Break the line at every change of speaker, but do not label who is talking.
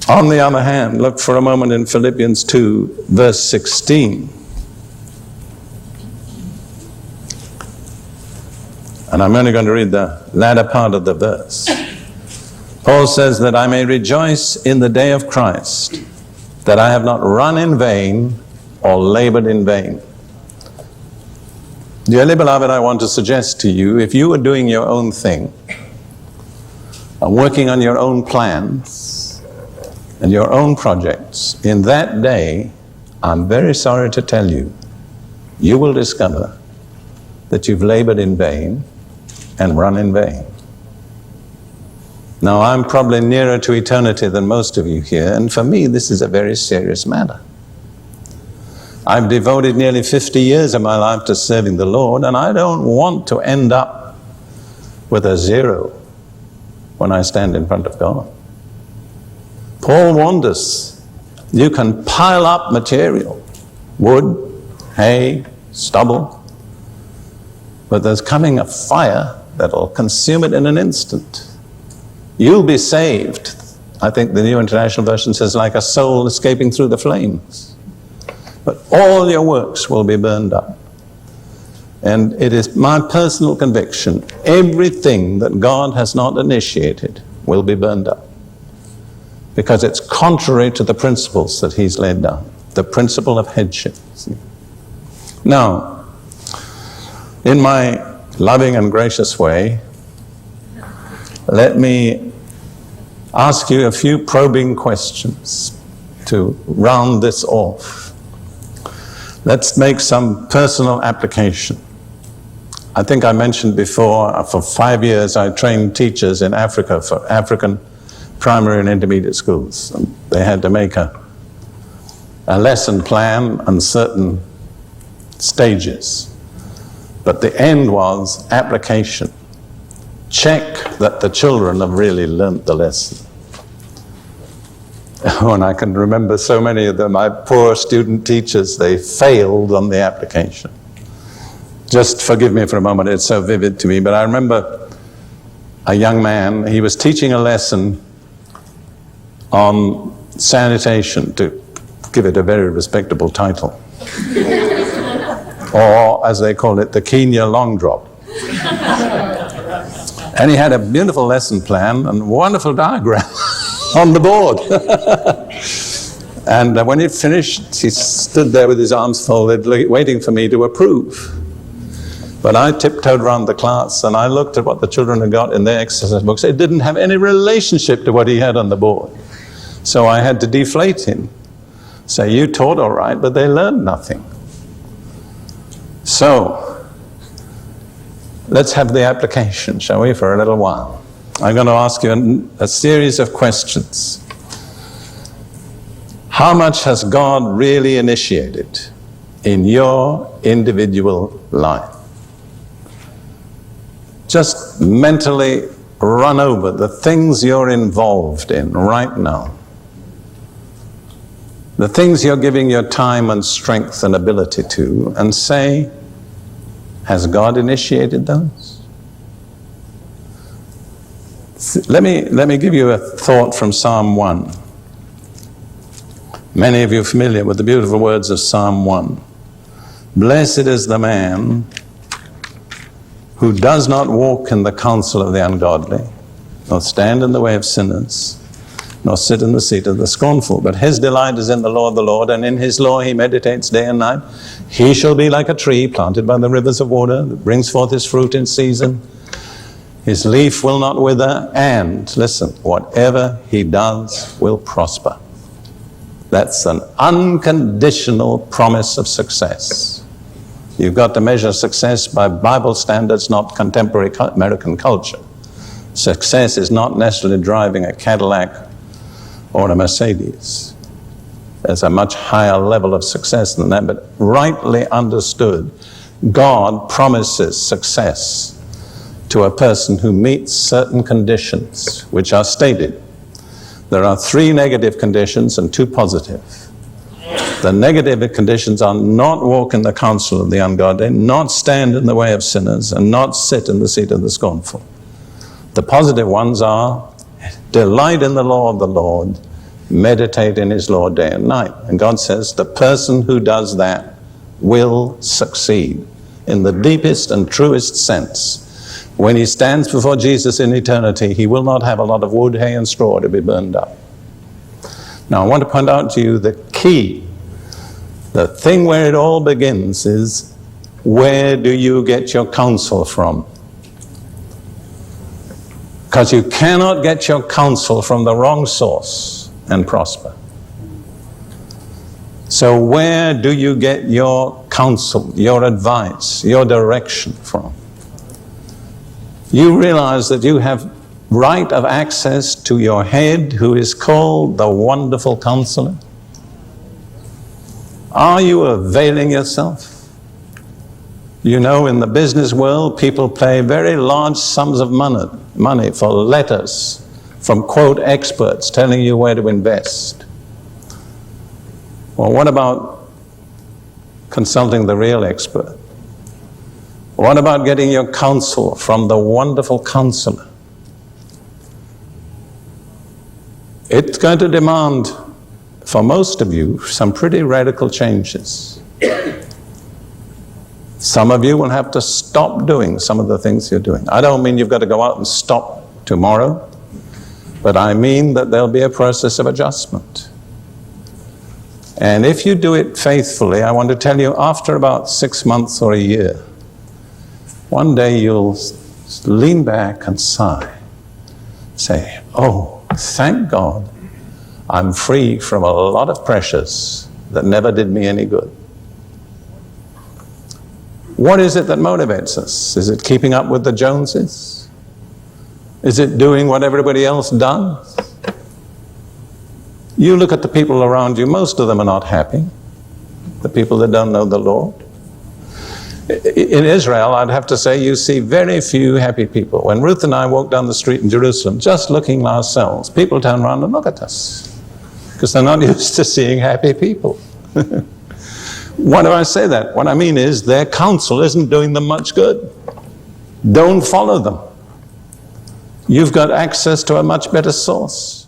On the other hand, look for a moment in Philippians 2, verse 16. And I'm only going to read the latter part of the verse. Paul says that I may rejoice in the day of Christ, that I have not run in vain or labored in vain. Dearly beloved, I want to suggest to you, if you were doing your own thing, and working on your own plans and your own projects, in that day, I'm very sorry to tell you, you will discover that you've labored in vain and run in vain. Now, I'm probably nearer to eternity than most of you here, and for me, this is a very serious matter. I've devoted nearly 50 years of my life to serving the Lord, and I don't want to end up with a zero when I stand in front of God. Paul warned us, you can pile up material, wood, hay, stubble, but there's coming a fire that'll consume it in an instant. You'll be saved. I think the New International Version says, like a soul escaping through the flames. But all your works will be burned up. And it is my personal conviction, everything that God has not initiated will be burned up. Because it's contrary to the principles that He's laid down. The principle of headship. Now, in my loving and gracious way, let me ask you a few probing questions to round this off. Let's make some personal application. I think I mentioned before, for 5 years I trained teachers in Africa for African primary and intermediate schools. And they had to make a lesson plan and certain stages. But the end was application. Check that the children have really learnt the lesson. Oh, and I can remember so many of them, my poor student teachers, they failed on the application. Just forgive me for a moment, it's so vivid to me, but I remember a young man, he was teaching a lesson on sanitation, to give it a very respectable title. Or, as they call it, the Kenya long drop. And he had a beautiful lesson plan and a wonderful diagram on the board. And when he finished, he stood there with his arms folded, waiting for me to approve. But I tiptoed around the class and I looked at what the children had got in their exercise books. It didn't have any relationship to what he had on the board. So I had to deflate him. Say, you taught all right, but they learned nothing. So, let's have the application, shall we, for a little while. I'm going to ask you a series of questions. How much has God really initiated in your individual life? Just mentally run over the things you're involved in right now. The things you're giving your time and strength and ability to, and say, has God initiated those? Let me give you a thought from Psalm 1. Many of you are familiar with the beautiful words of Psalm 1. Blessed is the man who does not walk in the counsel of the ungodly, nor stand in the way of sinners, nor sit in the seat of the scornful. But his delight is in the law of the Lord, and in his law he meditates day and night. He shall be like a tree planted by the rivers of water, that brings forth his fruit in season. His leaf will not wither, and, listen, whatever he does will prosper. That's an unconditional promise of success. You've got to measure success by Bible standards, not contemporary American culture. Success is not necessarily driving a Cadillac or a Mercedes. There's a much higher level of success than that, but rightly understood, God promises success to a person who meets certain conditions, which are stated. There are 3 negative conditions and 2 positive. The negative conditions are not walk in the counsel of the ungodly, not stand in the way of sinners, and not sit in the seat of the scornful. The positive ones are delight in the law of the Lord, meditate in his law day and night. And God says the person who does that will succeed in the deepest and truest sense. When he stands before Jesus in eternity, he will not have a lot of wood, hay, and straw to be burned up. Now, I want to point out to you the key, the thing where it all begins is, where do you get your counsel from? Because you cannot get your counsel from the wrong source and prosper. So where do you get your counsel, your advice, your direction from? You realize that you have right of access to your head, who is called the Wonderful Counselor. Are you availing yourself? You know, in the business world, people pay very large sums of money for letters from, quote, experts telling you where to invest. Well, what about consulting the real expert? What about getting your counsel from the Wonderful Counselor? It's going to demand, for most of you, some pretty radical changes. Some of you will have to stop doing some of the things you're doing. I don't mean you've got to go out and stop tomorrow, but I mean that there'll be a process of adjustment. And if you do it faithfully, I want to tell you, after about 6 months or a year, one day you'll lean back and sigh. Say, oh, thank God, I'm free from a lot of pressures that never did me any good. What is it that motivates us? Is it keeping up with the Joneses? Is it doing what everybody else does? You look at the people around you, most of them are not happy. The people that don't know the Lord. In Israel, I'd have to say, you see very few happy people. When Ruth and I walk down the street in Jerusalem, just looking ourselves, people turn around and look at us because they're not used to seeing happy people. Why do I say that? What I mean is their counsel isn't doing them much good. Don't follow them. You've got access to a much better source.